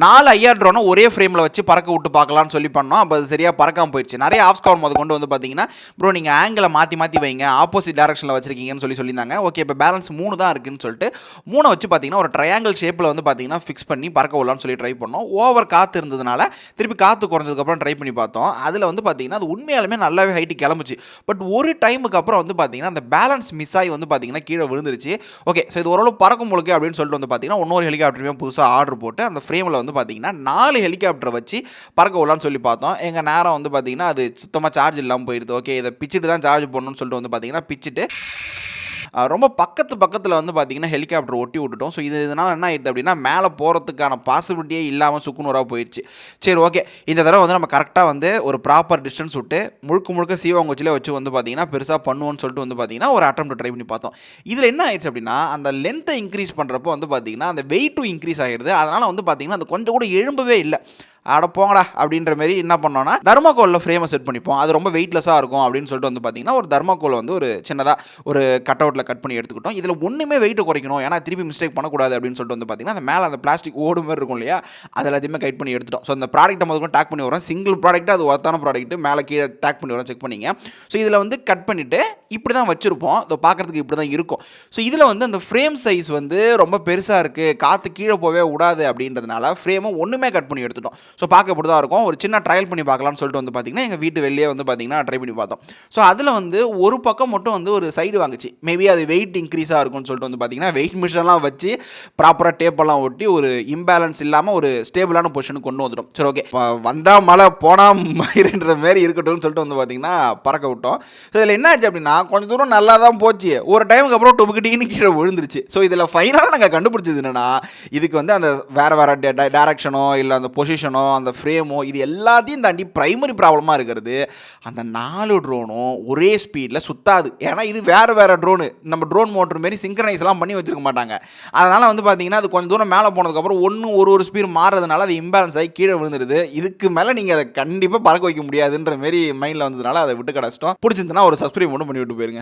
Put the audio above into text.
4 IR ட்ரோனை ஒரே ஃப்ரேமில் வச்சு பறக்க விட்டு பார்க்கலாம்னு சொல்லி பண்ணோம். அப்போ அது சரியாக பறக்காமல் போயிடுச்சு. நிறைய ஆஃப் ஸ்கோர் முத கொண்டு வந்து பார்த்தீங்கன்னா, ப்ரோ நீங்கள் ஆங்கிளை மாற்றி வைங்க, ஆப்போசிட் டேரக்ஷனில் வச்சிருக்கீங்கன்னு சொல்லியிருந்தாங்க. ஓகே, இப்போ பேலன்ஸ் 3 தான் இருக்குன்னு சொல்லிட்டு 3 வச்சு பார்த்தீங்கன்னா ஒரு ட்ரையாங்கிள் ஷேப்பில் வந்து பார்த்தீங்கன்னா ஃபிக்ஸ் பண்ணி பறக்க விடலாம்னு சொல்லி ட்ரை பண்ணோம். ஓவர் காற்று இருந்ததுனால திருப்பி காற்று குறைஞ்சதுக்கப்புறம் ட்ரை பண்ணி பார்த்தோம். அதில் வந்து பார்த்தீங்கன்னா அது உண்மையாலுமே நல்லாவே ஹைட்டு கிளம்புச்சு. பட் ஒரு டைமுக்கு அப்புறம் வந்து பார்த்தீங்கன்னா அந்த பேலன்ஸ் மிஸ் ஆகி வந்து பார்த்தீங்கன்னா கீழே விழுந்துருச்சு. ஓகே, ஸோ இது ஓரளவு பறக்கும் போலுக்கு அப்படின்னு சொல்லிட்டு வந்து பார்த்தீங்கன்னா இன்னொரு ஹெலிகாப்டருமே புதுசாக ஆர்டர் போட்டு அந்த ஃப்ரேமில் வந்து பார்த்தீங்கன்னா 4 ஹெலிகாப்டர் வச்சு பறக்க விடலான்னு சொல்லி பார்த்தோம். எங்கள் நேரம் வந்து பார்த்தீங்கன்னா அது சுத்தமாக சார்ஜ் இல்லாமல் போயிடுது. ஓகே, இதை பிச்சுட்டு தான் சார்ஜ் பண்ணணும்னு சொல்லிட்டு வந்து பார்த்தீங்கன்னா பிச்சுட்டு ரொம்ப பக்கத்தில் வந்து பார்த்தீங்கன்னா ஹெலிகாப்டர் ஒட்டி விட்டுட்டோம். ஸோ இதனால் என்ன ஆயிடுது அப்படின்னா மேலே போகிறதுக்கான பாசிபிலிட்டியே இல்லாமல் சுக்குநூறாக போயிடுச்சு. சரி, ஓகே, இந்த தடவை வந்து நம்ம கரெக்டாக வந்து ஒரு ப்ராப்பர் டிஸ்டன்ஸ் விட்டு முழுக்க சீவாங்குச்சிலே வச்சு வந்து பார்த்தீங்கன்னா பெருசாக பண்ணுவோன்னு சொல்லிட்டு வந்து பார்த்தீங்கன்னா ஒரு அட்டெம்ப்ட் ட்ரை பண்ணி பார்த்தோம். இதில் என்ன ஆயிடுச்சு அப்படின்னா அந்த லென்த்தை இன்க்ரீஸ் பண்ணுறப்போ வந்து பார்த்தீங்கன்னா அந்த வெயிட்டும் இன்க்ரீஸ் ஆகிடுது. அதனால் வந்து பார்த்தீங்கன்னா அது கொஞ்சம் கூட எழும்பவே இல்லை. அட போங்கடா அப்படின்ற மாதிரி என்ன பண்ணோன்னா தர்மாக்கோலில் ஃப்ரேமை செட் பண்ணிப்போம், அது ரொம்ப வெயிட்லெஸ்ஸாக இருக்கும் அப்படின்னு சொல்லிட்டு வந்து பார்த்தீங்கன்னா ஒரு தர்மாக்கோல் வந்து ஒரு சின்னதாக ஒரு கட் அவுட்டில் கட் பண்ணி எடுத்துக்கிட்டோம். இதில் ஒன்றுமே வெயிட்டை குறைக்கணும், ஏன்னா திருப்பி மிஸ்டேக் பண்ணக்கூடாது அப்படின்னு சொல்லிட்டு வந்து பார்த்தீங்கன்னா அந்த மேலே அந்த பிளாஸ்டிக் ஓடு மாதிரி இருக்கும் இல்லையா, அது எல்லாத்தையுமே கட் பண்ணி எடுத்துட்டோம். ஸோ அந்த ப்ராடக்ட்டை முதல்ல டேக் பண்ணி வரோம். சிங்கிள் ப்ராடக்ட்டு, அது ஒர்த்தான ப்ராடக்ட்டு, மேலே கீழே டேக் பண்ணி வரோம், செக் பண்ணிங்க. ஸோ இதில் வந்து கட் பண்ணிவிட்டு இப்படி தான் வச்சுருப்போம். இதை பார்க்குறதுக்கு இப்படி தான் இருக்கும். ஸோ இதில் வந்து அந்த ஃப்ரேம் சைஸ் வந்து ரொம்ப பெருசாக இருக்குது, காற்று கீழே போவே விடாது அப்படின்றதுனால ஃப்ரேமை ஒன்றுமே கட் பண்ணி எடுத்துட்டோம். ஸோ பார்க்க இப்படி தான் இருக்கும். ஒரு சின்ன ட்ரையல் பண்ணி பார்க்கலாம்னு சொல்லிட்டு வந்து பார்த்தீங்கன்னா எங்கள் வீட்டு வெளியே வந்து பார்த்தீங்கன்னா ட்ரை பண்ணி பார்த்தோம். ஸோ அதில் வந்து ஒரு பக்கம் மட்டும் வந்து ஒரு சைடு வாங்குச்சு. மேபி அது வெயிட் இன்க்ரீஸாக இருக்கும்னு சொல்லிட்டு வந்து பார்த்தீங்கன்னா வெயிட் மிஷின்லாம் வச்சு ப்ராப்பராக டேப்பெல்லாம் ஒட்டி ஒரு இம்பேலன்ஸ் இல்லாமல் ஒரு ஸ்டேபிளான பொசிஷனுக்கு கொண்டு வந்துடும். சரி, ஓகே, வந்தால் மழை போனால் மயிறுன்ற மாதிரி இருக்கட்டும்னு சொல்லிட்டு வந்து பார்த்தீங்கன்னா பறக்க விட்டோம். ஸோ இதில் என்ன ஆச்சு அப்படின்னா கொஞ்சம் தூரம் நல்லா தான் போச்சு, ஒரு டைமுக்கு அப்புறம் டொபுக்கிட்டின்னு கீழே விழுந்துருச்சு. ஸோ இதில் ஃபைனலாக நாங்கள் கண்டுபிடிச்சது என்னென்னா இதுக்கு வந்து அந்த வேறு டேரக்ஷனோ இல்லை அந்த பொசிஷனோ அந்த ஃப்ரேமோ இது எல்லாத்தையும் தாண்டி பிரைமரி ப்ராப்ளமாக இருக்கிறது அந்த 4 ட்ரோனும் ஒரே ஸ்பீடில் சுத்தாது. ஏன்னா இது வேறு ட்ரோனு, நம்ம ட்ரோன் மோட்டர் மாரி சிங்க்ரனைஸ்லாம் பண்ணி வச்சிருக்க மாட்டாங்க. அதனால் வந்து பார்த்தீங்கன்னா அது கொஞ்சம் தூரம் மேலே போனதுக்கப்புறம் ஒரு ஸ்பீட் மாறுறதுனால அது இம்பேலன்ஸ் ஆகி கீழே விழுந்துருது. இதுக்கு மேலே நீங்கள் அதை கண்டிப்பாக பறக்க வைக்க முடியாதுன்ற மாரி மைண்டில் வந்ததுனால அதை விட்டு கிடச்சிட்டோம். பிடிச்சிருந்துன்னா ஒரு சப்ஸ்கிரைப் மட்டும் பண்ணி விட்டு போயிருங்க.